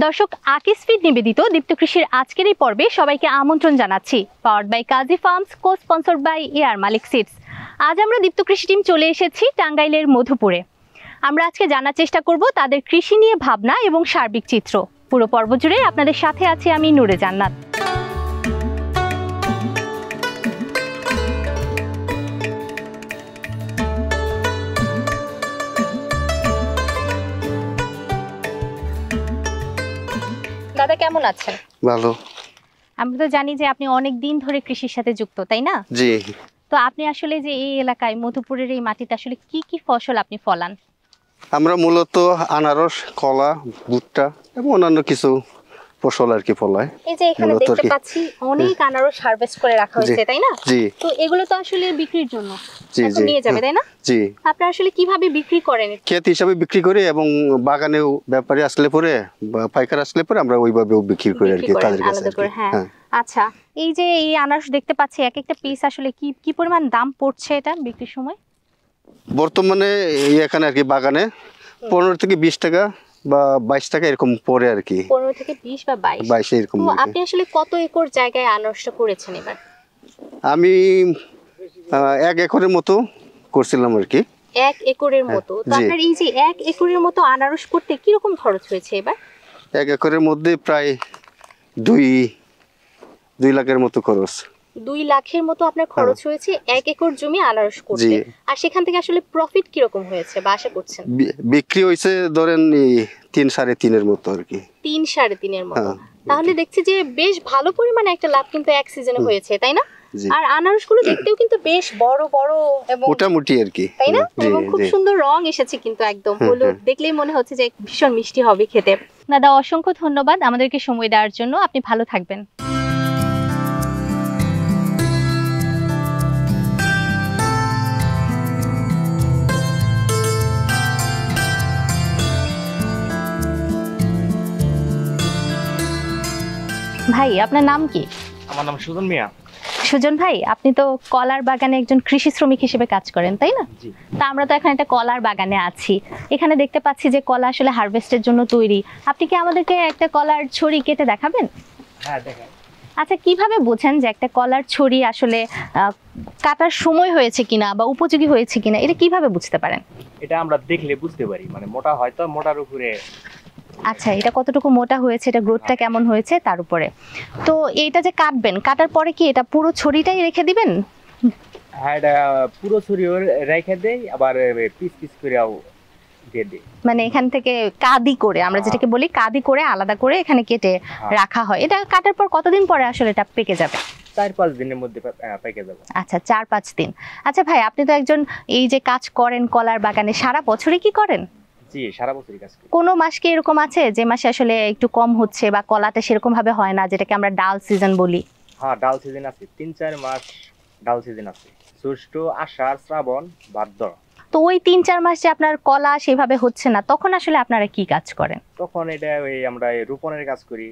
দর্শক, আকিস ফিড নিবেদিত দীপ্ত কৃষির আজকের এই পর্বে সবাইকে আমন্ত্রণ জানাচ্ছি। Powered by Kazi Farms, co sponsored by Air Malik Seeds. আজ আমরা দীপ্ত কৃষি টিম চলে এসেছি টাঙ্গাইলের মধুপুরে। আমরা আজকে জানার চেষ্টা করব তাদের কৃষি নিয়ে ভাবনা এবং সার্বিক চিত্র। পুরো পর্ব জুড়ে আপনাদের সাথে আছি আমি নূরে জান্নাত। দাদা কেমন আছেন? ভালো। আমরা তো জানি যে আপনি অনেক দিন ধরে কৃষির সাথে যুক্ত, তাই না? জি। তো আপনি আসলে যে এই এলাকায় মধুপুরের এই মাটিতে আসলে কি কি ফসল আপনি ফলান? আমরা মূলত আনারস, কলা, ভুট্টা এবং অন্যান্য কিছু ফসল আর কি ফলাই। এই যে এখানে দেখতে পাচ্ছি অনেক আনারস হারভেস্ট করে রাখা হয়েছে, তাই না? জি। তো এগুলো তো আসলে বিক্রির জন্য জি নিয়ে যাবে, তাই না? জি। আপনারা আসলে কিভাবে বিক্রি করেন? ক্ষেত হিসাবে বিক্রি করি এবং বাগানেও ব্যাপারী আসলে পরে বা পাইকার আসলে পরে আমরা ওইভাবেও বিক্রি করি আর কি তাদের কাছে। হ্যাঁ। আচ্ছা, এই যে এই আনারস দেখতে পাচ্ছি এক একটা পিস আসলে কি কি পরিমাণ দাম পড়ছে এটা বিক্রির সময়? বর্তমানে এখানে আর কি বাগানে 15 থেকে 20 টাকা বা 22 টাকা এরকম পড়ে আর কি। 15 থেকে 20 বা 22 এরকম। তো আপনি আসলে কত একর জায়গায় আনারসটা করেছেন এবার? আমি 1 একরের মতো করছিলাম আর কি। 1 একরের মতো? তো আপনার এই যে 1 একরের মতো আনারস করতে কি রকম খরচ হয়েছে এবার? 1 একরের মধ্যে প্রায় 2 লাখের মতো খরচ। 2 লাখের মতো আপনার খরচ হয়েছে 1 একর জমি আনারস করতে। আর সেখান থেকে আসলে প্রফিট কি রকম হয়েছে বা আশা করছেন? বিক্রি হয়েছে ধরেন 3-3.5 এর মতো আর কি। 3-3.5 এর মতো। তাহলে দেখছি যে বেশ ভালো পরিমাণে একটা লাভ কিন্তু এক সিজনে হয়েছে, তাই না? আর আনারসগুলো দেখতেও কিন্তু বেশ বড় বড় এবং মোটামুটি আর কি, তাই না? এবং খুব সুন্দর রং এসেছে কিন্তু একদম হলুদ, দেখলেই মনে হচ্ছে যে ভীষণ মিষ্টি হবে খেতে। দাদা অসংখ্য ধন্যবাদ আমাদেরকে সময় দেওয়ার জন্য। আপনি ভালো থাকবেন। ভাই আপনার নাম কি? আমার নাম সুজন মিয়া। সুজন ভাই, আপনি তো কলার বাগানে একজন কৃষি শ্রমিক হিসেবে কাজ করেন, তাই না? জি। তা আমরা তো এখন একটা কলার বাগানে আছি। এখানে দেখতে পাচ্ছি যে কলা আসলে হারভেস্টের জন্য তৈরি। আপনি কি আমাদেরকে একটা কলার ছড়ি কেটে দেখাবেন? হ্যাঁ, দেখাই। আচ্ছা, কিভাবে বোঝেন যে একটা কলার ছড়ি আসলে কাটার সময় হয়েছে কিনা বা উপযোগী হয়েছে কিনা, এটা কিভাবে বুঝতে পারেন? এটা আমরা দেখলে বুঝতে পারি, মানে মোটা হয়তো মোটার উপরে। আচ্ছা, এটা কতটুকু মোটা হয়েছে, এটা গ্রোথটা কেমন হয়েছে তার উপরে। তো এইটা যে কাটবেন, কাটার পরে কি এটা পুরো ছড়িটাই রেখে দিবেন? হ্যাঁ, এটা পুরো ছড়িও রেখে দেই, আবার পিস পিস করেও দিয়ে দেই। মানে এখান থেকে কাদি করে, আমরা যেটাকে বলি কাদি করে আলাদা করে এখানে কেটে রাখা হয়। এটা কাটার পর কতদিন পরে আসলে এটা পেকে যাবে? 4-5 দিনের মধ্যে পেকে যাবে। আচ্ছা, 4-5 দিন। আচ্ছা ভাই, আপনি তো একজন এই যে কাজ করেন কলার বাগানে, সারা বছরই কি করেন? জি, সারা বছরই কাজ করি। কোনো মাস কি এরকম আছে যে মাসে আসলে একটু কম হচ্ছে বা কলাটা সেরকম ভাবে হয় না, যেটাকে আমরা ডাল সিজন বলি? হ্যাঁ, ডাল সিজন আছে, 3-4 মাস ডাল সিজন আছে। জ্যৈষ্ঠ, আষাঢ়, শ্রাবণ, ভাদ্র। তো ওই 3-4 মাস যে আপনার কলা সেভাবে হচ্ছে না, তখন আসলে আপনারা কি কাজ করেন? তখন এটা আমরা রোপণের কাজ করি,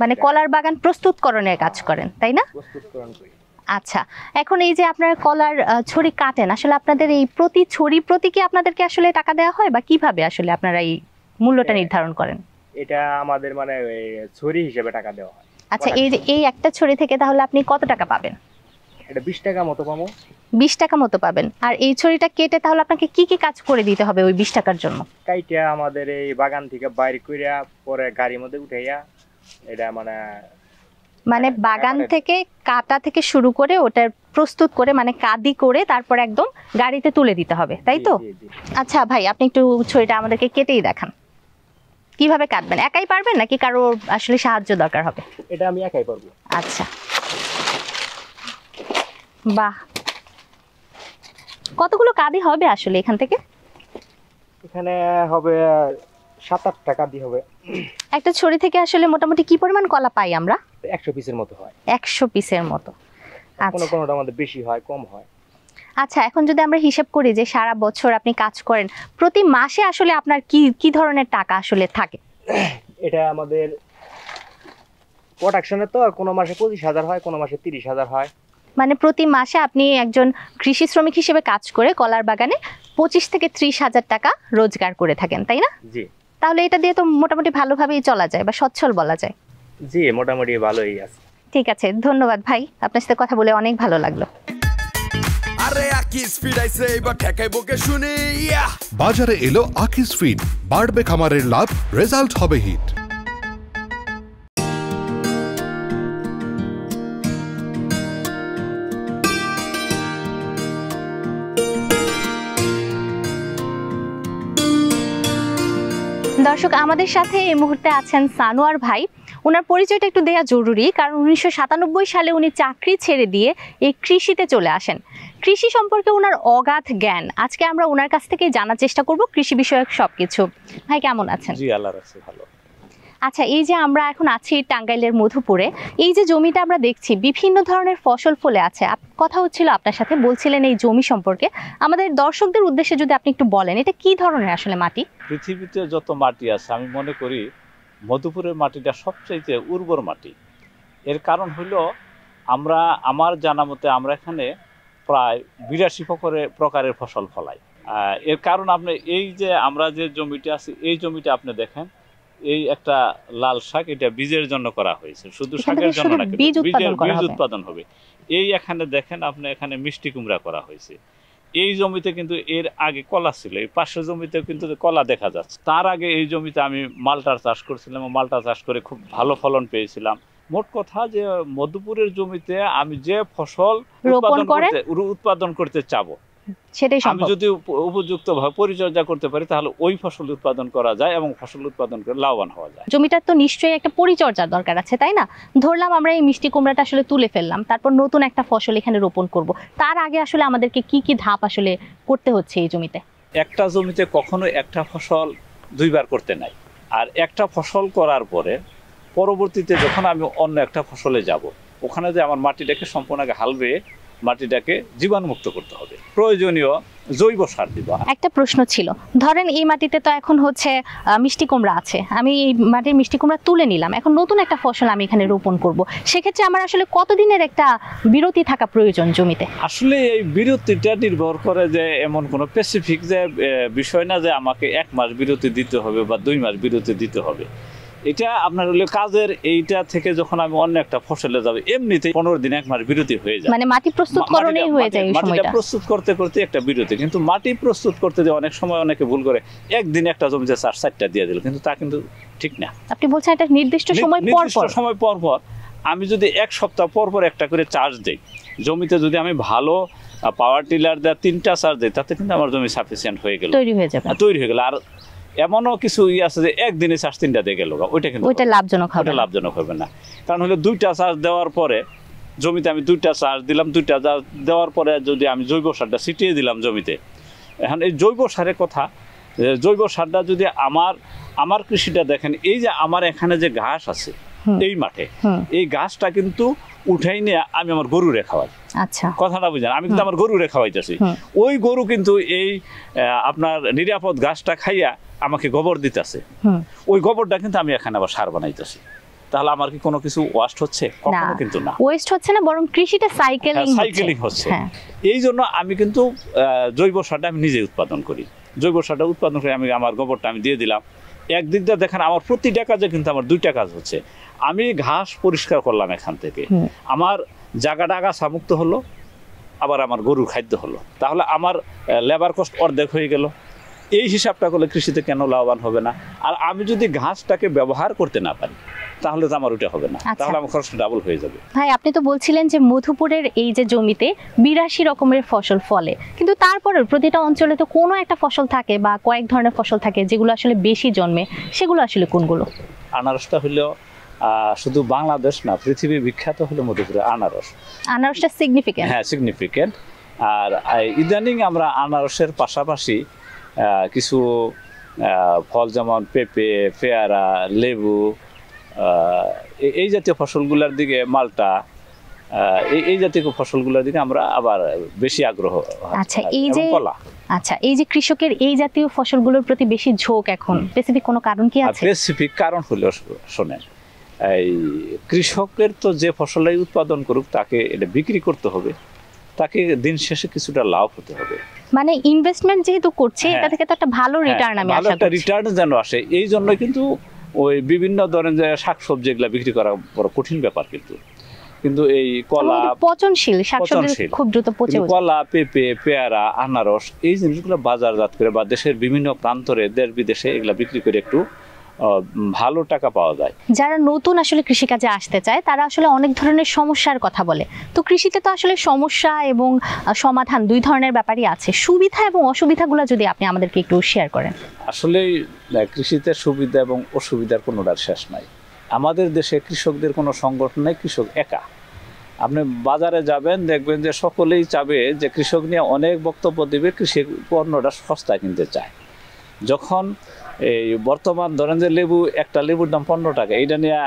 মানে কলার বাগান প্রস্তুতকরণের কাজ করেন, তাই না? প্রস্তুতকরণ করি। আচ্ছা, এখন এই যে আপনারা কলার ছড়ি কাটেন, আসলে আপনাদের এই প্রতি ছড়ি প্রতি কি আপনাদেরকে আসলে টাকা দেওয়া হয় বা কিভাবে আসলে আপনারা এই মূল্যটা নির্ধারণ করেন? এটা আমাদের মানে ছড়ি হিসেবে টাকা দেওয়া হয়। আচ্ছা, এই যে এই একটা ছড়ি থেকে তাহলে আপনি কত টাকা পাবেন? এটা 20 টাকা মতো পাবো। 20 টাকা মতো পাবেন। আর এই ছড়িটা কেটে তাহলে আপনাকে কি কি কাজ করে দিতে হবে ওই 20 টাকার জন্য? কাইটা আমাদের এই বাগান থেকে বাইরে কইরা পরে গাড়ির মধ্যে উঠাইয়া এটা মানে বাগান থেকে কাটা থেকে শুরু করে ওটা প্রস্তুত করে মানে কাদি করে তারপর একদম গাড়িতে তুলে দিতে হবে, তাই তো? আচ্ছা ভাই, আপনি একটু ছড়িটা আমাদেরকে কেটেই দেখান। কিভাবে কাটবেন? একাই পারবেন নাকি কারো আসলে সাহায্য দরকার হবে? এটা আমি একাই পারবো। আচ্ছা, বাহ, কতগুলো কাদি হবে আসলে এখান থেকে? এখানে হবে 7-8 টাকা দিয়ে হবে। একটা ছড়ি থেকে আসলে মোটামুটি কি পরিমাণ কলা পাই আমরা? 100 পিসের মতো হয়। 100 পিসের মতো। কোনো কোনোটা আমাদের বেশি হয়, কম হয়। আচ্ছা, এখন যদি আমরা হিসাব করি যে সারা বছর আপনি কাজ করেন, প্রতি মাসে আসলে আপনার কি কি ধরনের টাকা আসলে থাকে? এটা আমাদের প্রোডাকশনে তো কোনো মাসে 25,000 হয়, কোনো মাসে 30,000 হয়। মানে প্রতি মাসে আপনি একজন কৃষি শ্রমিক হিসেবে কাজ করে কলার বাগানে 25 থেকে 30 হাজার টাকা রোজগার করে থাকেন, তাই না? জি। তাহলে এটা দিয়ে তো মোটামুটি ভালোভাবেই চলা যায় বা সচ্ছল বলা যায়। জি মোটামুটি ভালোই আছে। ঠিক আছে, ধন্যবাদ ভাই, আপনার সাথে কথা বলে অনেক ভালো লাগলো। আরে আকিস ফিড আইছে এবার ঠেকাইবো কে শুনি। বাজারে এলো আকিস ফিড, বাড়বে খামারের লাভ, রেজাল্ট হবে হিট। দর্শক, আমাদের সাথে এই মুহূর্তে আছেন সানোয়ার ভাই। ওনার পরিচয়টা একটু দেওয়া জরুরি, কারণ 1997 সালে উনি চাকরি ছেড়ে দিয়ে এই কৃষিতে চলে আসেন। কৃষি সম্পর্কে ওনার অগাধ জ্ঞান, আজকে আমরা ওনার কাছ থেকে জানার চেষ্টা করব কৃষি বিষয়ক সবকিছু। ভাই কেমন আছেন? জি আল্লাহর রাখছে ভালো। আচ্ছা, এই যে আমরা এখন আছি টাঙ্গাইলের মধুপুরে, এই যে জমিটা আমরা দেখছি বিভিন্ন ধরনের ফসল ফলে আছে, কথা হচ্ছিল আপনার সাথে, বলছিলেন এই জমি সম্পর্কে। আমাদের দর্শকদের উদ্দেশ্যে যদি আপনি একটু বলেন, এটা কি ধরনের আসলে মাটি? পৃথিবীতে যত মাটি আছে আমি মনে করি মধুপুরের মাটিটা সবচেয়ে উর্বর মাটি। এর কারণ হলো আমার জানা মতে আমরা এখানে প্রায় 82 প্রকারের ফসল ফলাই। এর কারণ আপনি এই যে আমরা যে জমিটা আছে এই জমিটা আপনি দেখেন, এই একটা লাল শাক, এটা বীজের জন্য করা হয়েছে, শুধু শাকের জন্য না, বীজ উৎপাদন হবে। এই এখানে দেখেন আপনি, এখানে মিষ্টি কুমড়া করা হয়েছে। এই জমিতে কিন্তু এর আগে কলা ছিল, এই পাশের জমিতে কিন্তু কলা দেখা যাচ্ছে। তার আগে এই জমিতে আমি মালটার চাষ করছিলাম, মালটা চাষ করে খুব ভালো ফলন পেয়েছিলাম। মোট কথা যে মধুপুরের জমিতে আমি যে ফসল উৎপাদন করতে চাবো, আমি যদি উপযুক্তভাবে পরিচর্যা করতে পারি তাহলে ওই ফসল উৎপাদন করা যায় এবং ফসল উৎপাদন করে লাভবান হওয়া যায়। জমিটার তো নিশ্চয়ই একটা পরিচর্যার দরকার আছে, তাই না? ধরলাম আমরা এই মিষ্টি কুমড়াটা আসলে তুলে ফেললাম, তারপর নতুন একটা ফসল এখানে রোপণ করব, তার আগে আসলে আমাদেরকে কি কি ধাপ আসলে করতে হচ্ছে এই জমিতে? একটা জমিতে কখনো একটা ফসল দুইবার করতে নাই। আর একটা ফসল করার পরে পরবর্তীতে যখন আমি অন্য একটা ফসলে যাব, ওখানে যে আমার মাটিটাকে সম্পূর্ণ আগে হাল বেয়ে মাটিটাকে জীবাণুমুক্ত করতে হবে, প্রয়োজনীয় জৈব সার দিব। একটা প্রশ্ন ছিল, ধরেন এই মাটিতে তো এখন হচ্ছে মিষ্টি কুমড়া আছে, আমি এই মাটির মিষ্টি কুমড়া তুলে নিলাম, এখন নতুন একটা ফসল আমি এখানে রোপণ করব, সেক্ষেত্রে আমার আসলে কতদিনের একটা বিরতি থাকা প্রয়োজন জমিতে? আসলে এই বিরতিটা নির্ভর করে যে এমন কোনো স্পেসিফিক যে বিষয় না যে আমাকে 1 মাস বিরতি দিতে হবে বা 2 মাস বিরতি দিতে হবে। এটা আপনার হলো কাজের এইটা থেকে যখন আমি অন্য একটা ফসলে যাব, এমনিতেই 15 দিন 1 মাস বিরতি হয়ে যায়, মানে মাটি প্রস্তুতকরণেই হয়ে যায় এই সময়টা। মাটিটা প্রস্তুত করতে করতে একটা বিরতি। কিন্তু মাটি প্রস্তুত করতে যে অনেক সময় অনেকে ভুল করে, একদিন একটা জমিতে 4-4টা দিয়ে দিল, কিন্তু তা কিন্তু ঠিক না। আপনি বলছেন এটা নির্দিষ্ট সময় পর পর আমি যদি 1 সপ্তাহ পর পর একটা করে চার্জ দেই জমিতে, যদি আমি ভালো পাওয়ার টিলার দেওয়া 3টা চার্জ দিই, তাতে কিন্তু আমার জমি সাফিসিয়েন্ট হয়ে গেল, তৈরি হয়ে গেল। আর এমনও কিছু আছে যে একদিনে 4-3টা দিয়ে গেল, ওইটা কিন্তু লাভজনক হবে না। কারণ হলো 2টা চার্জ দেওয়ার পরে জমিতে আমি 2টা চার্জ দিলাম, 2টা চার্জ দেওয়ার পরে যদি আমি জৈব সারটা ছিটিয়ে দিলাম জমিতে, এখন এই জৈব সারের কথা, জৈব সারটা যদি আমার কৃষিটা দেখেন, এই যে আমার এখানে যে ঘাস আছে এই মাঠে, এই ঘাসটা কিন্তু উঠাই নিয়ে আমি আমার গরুরে খাওয়াই। আচ্ছা, কথাটা বুঝেন, আমি কিন্তু আমার গরুরে খাওয়াইতেছি, ওই গরু কিন্তু এই আপনার নিরাপদ ঘাসটা খাইয়া আমাকে গোবর দিতেছে, ওই গোবরটা কিন্তু আমি এখানে আবার সার বানাইতেছি। তাহলে আমার কি কোনো কিছু ওয়েস্ট হচ্ছে? কখনো কিন্তু না, ওয়েস্ট হচ্ছে না, বরং কৃষিটা সাইকেলিং হচ্ছে। এই জন্য আমি কিন্তু জৈব সারটা আমি নিজে উৎপাদন করি। জৈব সারটা উৎপাদন করে আমি আমার গোবরটা আমি দিয়ে দিলাম। একদিক দিয়ে দেখেন আমার প্রতিটা কাজে কিন্তু আমার 2টা কাজ হচ্ছে। আমি ঘাস পরিষ্কার করলাম এখান থেকে, আমার জায়গাটা আগাছা মুক্ত হলো, আবার আমার গরুর খাদ্য হলো, তাহলে আমার লেবার কস্ট অর্ধেক হয়ে গেল। এই হিসাবটা করলে কৃষিতে কেন লাভবান হবে না? আর আমি যদি ঘাসটাকে ব্যবহার করতে না পারি তাহলে তো আমার ওটা হবে না, তাহলে আমার খরচটা ডাবল হয়ে যাবে। ভাই, আপনি তো বলছিলেন যে মধুপুরের এই যে জমিতে 82 রকমের ফসল ফলে, কিন্তু তারপরেও প্রতিটা অঞ্চলে তো কোনো একটা ফসল থাকে বা কয়েক ধরনের ফসল থাকে যেগুলো আসলে বেশি জন্মে, সেগুলো আসলে কোনগুলো? আনারসটা হলো শুধু বাংলাদেশ না, পৃথিবী বিখ্যাত হলো মধুপুরের আনারস। আনারসটা সিগনিফিক্যান্ট? হ্যাঁ, সিগনিফিক্যান্ট। আর ইদানিং আমরা আনারসের পাশাপাশি কিছু ফল যেমন পেঁপে, পেয়ারা, লেবু, এই জাতীয় ফসলগুলোর দিকে, মালটা, এই জাতীয় ফসলগুলোর দিকে আমরা আবার বেশি আগ্রহ। আচ্ছা, এই যে কৃষকের এই জাতীয় ফসলগুলোর প্রতি বেশি ঝোঁক এখন, স্পেসিফিক কোনো কারণ কি আছে? স্পেসিফিক কারণ হলো, শোনেন, এই কৃষকের তো যে ফসলই উৎপাদন করুক তাকে এটা বিক্রি করতে হবে, তাকে দিন শেষে কিছুটা লাভ হতে হবে। মানে ইনভেস্টমেন্ট যেহেতু করছে এটা থেকে তো একটা ভালো রিটার্ন আমি ভালো আশা একটা করছি। রিটার্ন যেন আসে, এই জন্য কিন্তু ওই বিভিন্ন ধরনের যে শাকসবজি এগুলা বিক্রি করা বড় কঠিন ব্যাপার, কিন্তু এই কলা পচনশীল শাকসবজি পচনশীল। খুব দ্রুত পচে কিন্তু যায়। কলা, পেঁপে, পেয়ারা, আনারস এই জিনিসগুলো বাজারজাত করে বা দেশের বিভিন্ন প্রান্তরে দেশ বিদেশে এগুলা বিক্রি করে একটু ভালো টাকা পাওয়া যায়। যারা নতুন আসলে কৃষিকাজে আসতে চায় তারা আসলে অনেক ধরনের সমস্যার কথা বলে, তো কৃষিতে তো আসলে সমস্যা এবং সমাধান দুই ধরনের ব্যাপারই আছে। সুবিধা এবং অসুবিধাগুলো যদি আপনি আমাদেরকে একটু শেয়ার করেন। আসলে কৃষিতে সুবিধা এবং অসুবিধার কোনোটার শেষ নাই। আমাদের দেশে কৃষকদের কোনো সংগঠন নেই, কৃষক একা। আপনি বাজারে যাবেন দেখবেন যে সকলেই চাবে যে কৃষক নিয়ে অনেক বক্তব্য দিবে, কৃষি পণ্যটা সস্তা কিনতে চায়। যখন এই বর্তমান ধরেন যে লেবু, একটা লেবুর দাম 15 টাকা, এইটা নিয়ে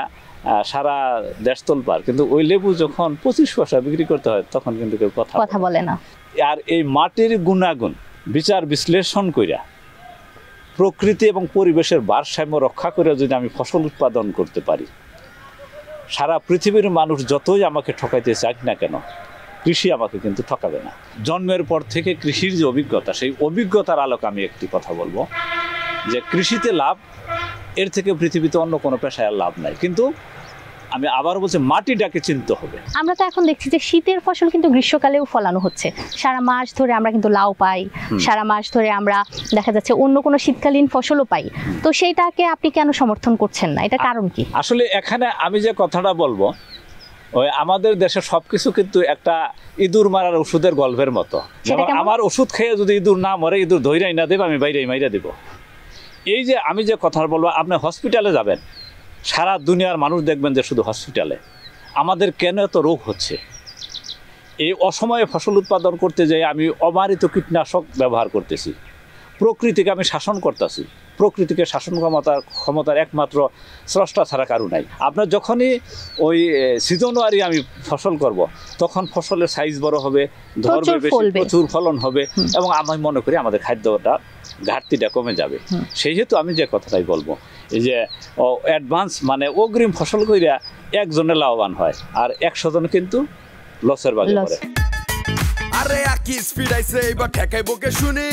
সারা দেশ তোলপাড়, কিন্তু ওই লেবু যখন 25 পয়সা বিক্রি করতে হয় তখন কিন্তু কেউ কথা বলে না। আর এই মাটির গুণাগুণ বিচার বিশ্লেষণ কইরা প্রকৃতি এবং পরিবেশের ভারসাম্য রক্ষা করে যদি আমি ফসল উৎপাদন করতে পারি, সারা পৃথিবীর মানুষ যতই আমাকে ঠকাইতে চাক না কেন, কৃষি আমাকে কিন্তু ঠকাবে না। জন্মের পর থেকে কৃষির যে অভিজ্ঞতা, সেই অভিজ্ঞতার আলোকে আমি একটি কথা বলবো যে কৃষিতে লাভ, এর থেকে পৃথিবীতে অন্য কোনো পেশায় লাভ নাই। কিন্তু আমি আবার বলছি মাটিটাকে চিনতে হবে। আমরা তো এখন দেখছি যে শীতের ফসল কিন্তু গ্রীষ্মকালেও ফলানো হচ্ছে, সারা মাস ধরে আমরা কিন্তু লাউ পাই, সারা মাস ধরে আমরা দেখা যাচ্ছে অন্য কোনো শীতকালীন ফসলও পাই, তো সেইটাকে আপনি কেন সমর্থন করছেন না, এটা কারণ কি? আসলে এখানে আমি যে কথাটা বলবো, ওই আমাদের দেশে সবকিছু কিন্তু একটা ইঁদুর মারার ওষুধের গল্পের মতো। আমার ওষুধ খেয়ে যদি ইঁদুর না মরে, ইঁদুর ধৈরাই না দেবে, আমি বাইরে মাইরা দেব। এই যে আমি যে কথা বলবো, আপনি হসপিটালে যাবেন, সারা দুনিয়ার মানুষ দেখবেন যে শুধু হসপিটালে। আমাদের কেন এত রোগ হচ্ছে? এই অসময়ে ফসল উৎপাদন করতে যাই আমি অবারিত কীটনাশক ব্যবহার করতেছি, প্রকৃতিকে আমি শাসন করতেছি। প্রকৃতিকে শাসন ক্ষমতার একমাত্র স্রষ্টা ছাড়া কারো নাই। আপনার যখনই ওই সিজনারি আমি ফসল করব, তখন ফসলের সাইজ বড় হবে, ধরবে বেশি, প্রচুর ফলন হবে, এবং আমি মনে করি আমাদের খাদ্যটা ঘাটতিটা কমে যাবে। সেই হেতু আমি যে কথাটাই বলবো, এই যে অ্যাডভান্স মানে অগ্রিম ফসল কইরা একজনে লাভবান হয় আর 100 জন কিন্তু লসের বাগে পড়ে। আরে আকিস ফিড আইছে, এবার ঠেকাইবো কে শুনি।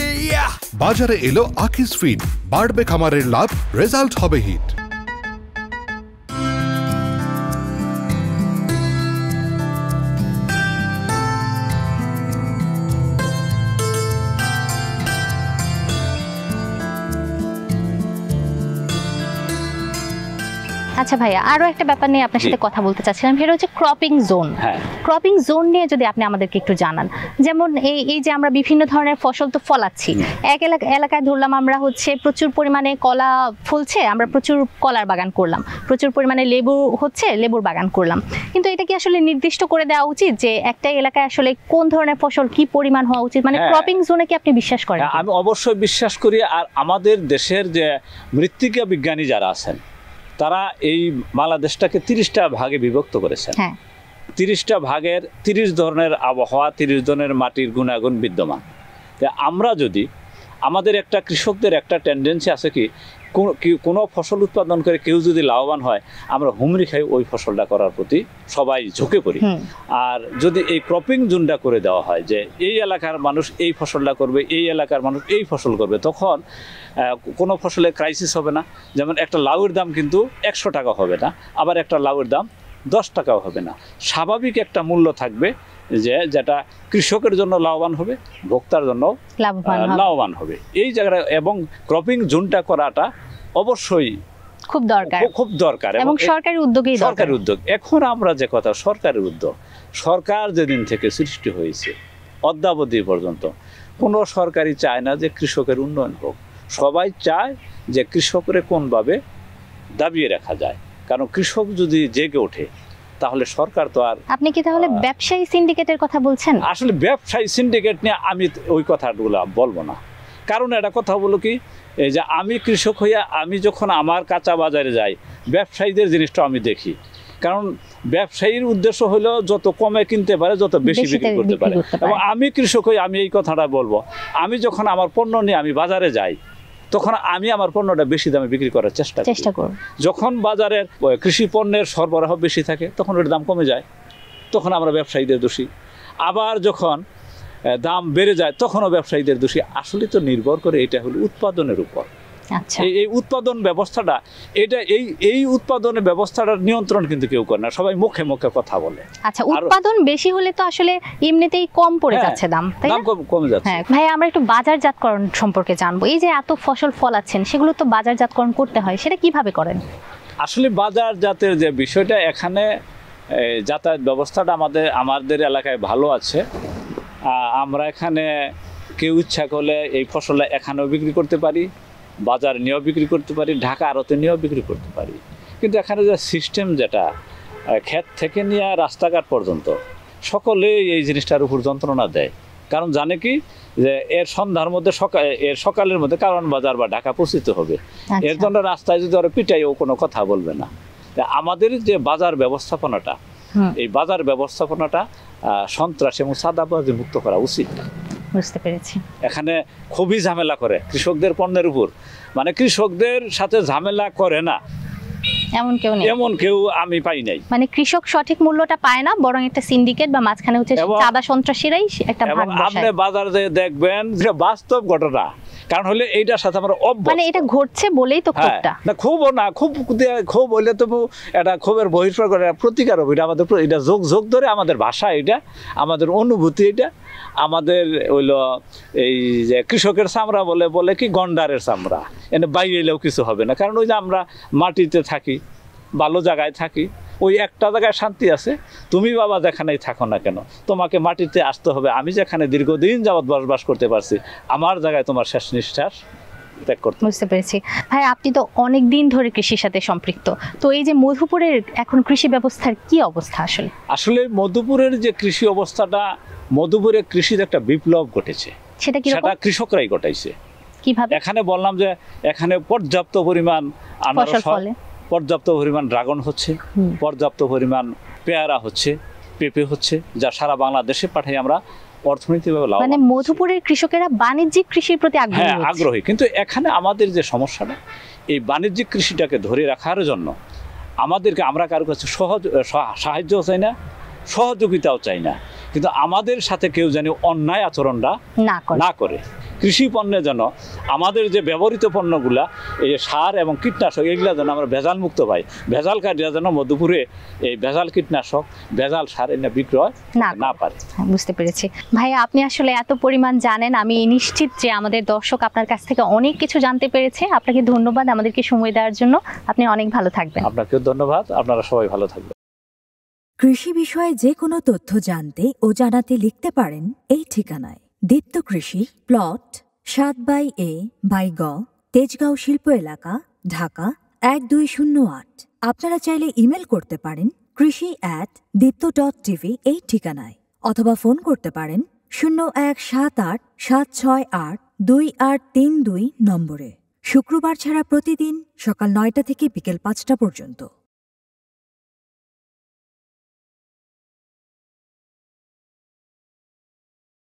বাজারে এলো আকিস ফিড, বাড়বে খামারের লাভ, রেজাল্ট হবে হিট। আচ্ছা ভাইয়া, আরো একটা ব্যাপার নিয়ে আপনার সাথে কথা বলতে চাচ্ছিলাম, সেটা হচ্ছে ক্রপিং জোন। হ্যাঁ, ক্রপিং জোন নিয়ে যদি আপনি আমাদেরকে একটু জানান। যেমন এই যে আমরা বিভিন্ন ধরনের ফসল তো ফলাচ্ছি, এক এলাকায় ধরলাম আমরা হচ্ছে প্রচুর পরিমাণে কলা ফলছে, আমরা প্রচুর কলার বাগান করলাম, প্রচুর পরিমাণে লেবু হচ্ছে, লেবুর বাগান করলাম, কিন্তু এটা কি আসলে নির্দিষ্ট করে দেওয়া উচিত যে একটা এলাকায় আসলে কোন ধরনের ফসল কি পরিমাণ হওয়া উচিত? মানে ক্রপিং জোনে কি আপনি বিশ্বাস করেন? আমি অবশ্যই বিশ্বাস করি। আর আমাদের দেশের যে মৃত্তিকা বিজ্ঞানী যারা আছেন, তারা এই বাংলাদেশটাকে 30টা ভাগে বিভক্ত করেছেন। 30টা ভাগের 30 ধরনের আবহাওয়া, 30 ধরনের মাটির গুণাগুণ বিদ্যমান। আমরা যদি আমাদের একটা কৃষকদের একটা টেন্ডেন্সি আছে কি, কোনো ফসল উৎপাদন করে কেউ যদি লাভবান হয়, আমরা হুমড়ি খাই ওই ফসলটা করার প্রতি সবাই ঝুঁকে পড়ি। আর যদি এই ক্রপিং জোনটা করে দেওয়া হয় যে এই এলাকার মানুষ এই ফসলটা করবে, এই এলাকার মানুষ এই ফসল করবে, তখন কোনো ফসলে ক্রাইসিস হবে না। যেমন একটা লাউয়ের দাম কিন্তু 100 টাকা হবে না, আবার একটা লাউয়ের দাম 10 টাকাও হবে না। স্বাভাবিক একটা মূল্য থাকবে যেটা কৃষকের জন্য লাভবান হবে, ভোক্তার জন্য লাভবান হবে। এই জায়গাটা এবং ক্রপিং জোনটা করাটা অবশ্যই খুব দরকার এবং সরকারি উদ্যোগ। এখন আমরা যে কথা, সরকারি উদ্যোগ, সরকার যেদিন থেকে সৃষ্টি হয়েছে অদ্যাবধি পর্যন্ত কোনো সরকারই চায় না যে কৃষকের উন্নয়ন হোক। সবাই চায় যে কৃষকরে কোনভাবে দাবিয়ে রাখা যায়, কারণ কৃষক যদি জেগে ওঠে তাহলে সরকার তো আর। আপনি কি তাহলে ব্যবসায়ী সিন্ডিকেটের কথা বলছেন? আসলে ব্যবসায়ী সিন্ডিকেট নিয়ে আমি ওই কথাগুলো বলবো না, কারণ এটা কথা বলো কি, এই যে আমি কৃষক হইয়া আমি যখন আমার কাঁচা বাজারে যাই, ব্যবসায়ীদের জিনিসটা আমি দেখি, কারণ ব্যবসায়ীর উদ্দেশ্য হলো যত কমে কিনতে পারে, যত বেশি বিক্রি করতে পারে। এবং আমি কৃষক হয়ে আমি এই কথাটা বলবো, আমি যখন আমার পণ্য নিয়ে আমি বাজারে যাই, তখন আমি আমার পণ্যটা বেশি দামে বিক্রি করার চেষ্টা করি। যখন বাজারের কৃষি পণ্যের সরবরাহ বেশি থাকে, তখন ওর দাম কমে যায়, তখন আমরা ব্যবসায়ীদের দোষী। আবার যখন দাম বেড়ে যায় তখনও ব্যবসায়ীদের দোষী। আসলে তো নির্ভর করে এটা হলো উৎপাদনের উপর। আচ্ছা, এই উৎপাদন ব্যবস্থাটা, এটা এই উৎপাদনের ব্যবস্থাটার নিয়ন্ত্রণ কিন্তু কেউ করে না, সবাই মুখে মুখে কথা বলে। আচ্ছা, উৎপাদন বেশি হলে তো আসলে এমনিতেই কম পড়ে যাচ্ছে দাম, তাই না? দাম কমে যাচ্ছে। হ্যাঁ ভাই, আমরা একটু বাজারজাতকরণ সম্পর্কে জানবো। এই যে এত ফসল ফলাচ্ছেন, সেগুলো তো বাজারজাতকরণ করতে হয়, সেটা কিভাবে করেন? আসলে বাজারজাতের যে বিষয়টা, এখানে যাতায়াত ব্যবস্থাটা আমাদের এলাকায় ভালো আছে। আমরা এখানে কেউ ইচ্ছা করলে এই ফসল এখানেও বিক্রি করতে পারি, বাজার নিয়েও বিক্রি করতে পারি, ঢাকা আড়তে নিয়েও বিক্রি করতে পারি। কিন্তু এখানে যে সিস্টেম, যেটা ক্ষেত থেকে নিয়ে রাস্তাঘাট পর্যন্ত সকলেই এই জিনিসটার উপর যন্ত্রণা দেয়। কারণ জানে কি যে এর সন্ধ্যার মধ্যে এর সকালের মধ্যে কারণ বাজার বা ঢাকা পৌঁছতে হবে। এর জন্য রাস্তায় যদি ওরা পিটাই, ও কোনো কথা বলবে না। আমাদের যে বাজার ব্যবস্থাপনাটা, এই বাজার ব্যবস্থাপনাটা সন্ত্রাস এবং চাঁদাবাজি মুক্ত করা উচিত। বুঝতে পেরেছি। এখানে খুবই ঝামেলা করে কৃষকদের পণ্যের উপর, মানে কৃষকদের সাথে ঝামেলা করে না এমন কেউ আমি পাই নাই। মানে কৃষক সঠিক মূল্যটা পায় না, বরং একটা সিন্ডিকেট বা মাঝখানে হচ্ছে চাঁদা সন্ত্রাসীরাই একটা ভাগ বসায়। আপনি বাজারে দেখবেন যে বাস্তব ঘটনা, কারণ হলে এইটার সাথে আমরা মানে এটা ঘটছে বলেই তো ক্ষোভটা। না খুব না, খুব হইলে তো এটা ক্ষোভের বহিষ্কার করে প্রতিকার হবে। এটা আমাদের, এটা যোগ ধরে আমাদের ভাষা, এটা আমাদের অনুভূতি, এটা আমাদের হইলো এই যে কৃষকের চামড়া বলে কি গন্ডারের চামড়া, এনে বাইরে এলেও কিছু হবে না। কারণ ওই যে আমরা মাটিতে থাকি, ভালো জায়গায় থাকি, ওই একটা জায়গায় শান্তি আছে। তুমি বাবা যেখানেই থাকো না কেন, তোমাকে মাটিতে আসতে হবে। আমি যেখানে দীর্ঘদিন যাবৎ বসবাস করতে পারছি, আমার জায়গায় তোমার শেষ নিঃশ্বাস ত্যাগ করতে। বুঝতে পেরেছি ভাই, আপনি তো অনেক দিন ধরে কৃষির সাথে সম্পৃক্ত। তো এই যে মধুপুরের এখন কৃষি ব্যবস্থার কি অবস্থা? আসলে মধুপুরের যে কৃষি অবস্থাটা, মধুপুরে কৃষির একটা বিপ্লব ঘটেছে। সেটা কৃষকরাই ঘটাইছে। কিভাবে? এখানে বললাম যে এখানে পর্যাপ্ত পরিমাণ আনারস, পর্যাপ্ত পরিমাণ ড্রাগন হচ্ছে, পর্যাপ্ত পরিমাণ পেয়ারা হচ্ছে, পেঁপে হচ্ছে, যা সারা বাংলাদেশে পাঠাই আমরা অর্থনৈতিকভাবে লাভ। মানে মধুপুরের কৃষকেরা বাণিজ্যিক কৃষির প্রতি আগ্রহী। কিন্তু এখানে আমাদের যে সমস্যাটা, এই বাণিজ্যিক কৃষিটাকে ধরে রাখার জন্য আমরা কারো কাছে সাহায্যও চাই না, সহযোগিতাও চাই না, কিন্তু আমাদের সাথে কেউ যেন অন্যায় আচরণটা না করে। কৃষি পণ্যে যেন আমাদের যে ব্যবহৃত পণ্যগুলা, এই সার এবং কীটনাশক, এগুলা যেন আমরা ভেজাল মুক্ত পাই। ভেজালকারীরা যেন মধুপুরে এই ভেজাল কীটনাশক, ভেজাল সার এনে বিক্রয় না পারে। বুঝতে পেরেছি ভাইয়া, আপনি আসলে এত পরিমাণ জানেন, আমি নিশ্চিত যে আমাদের দর্শক আপনার কাছ থেকে অনেক কিছু জানতে পেরেছে। আপনাকে ধন্যবাদ আমাদেরকে সময় দেওয়ার জন্য। আপনি অনেক ভালো থাকবেন। আপনাকেও ধন্যবাদ, আপনারা সবাই ভালো থাকবেন। কৃষি বিষয়ে যে কোনো তথ্য জানতে ও জানাতে লিখতে পারেন এই ঠিকানায়। দীপ্ত কৃষি, প্লট 7/A/গ, তেজগাঁও শিল্প এলাকা, ঢাকা 1208। আপনারা চাইলে ইমেল করতে পারেন krishi@dipto.tv এই ঠিকানায়, অথবা ফোন করতে পারেন 0178-768-2832 নম্বরে। শুক্রবার ছাড়া প্রতিদিন সকাল 9টা থেকে বিকেল 5টা পর্যন্ত।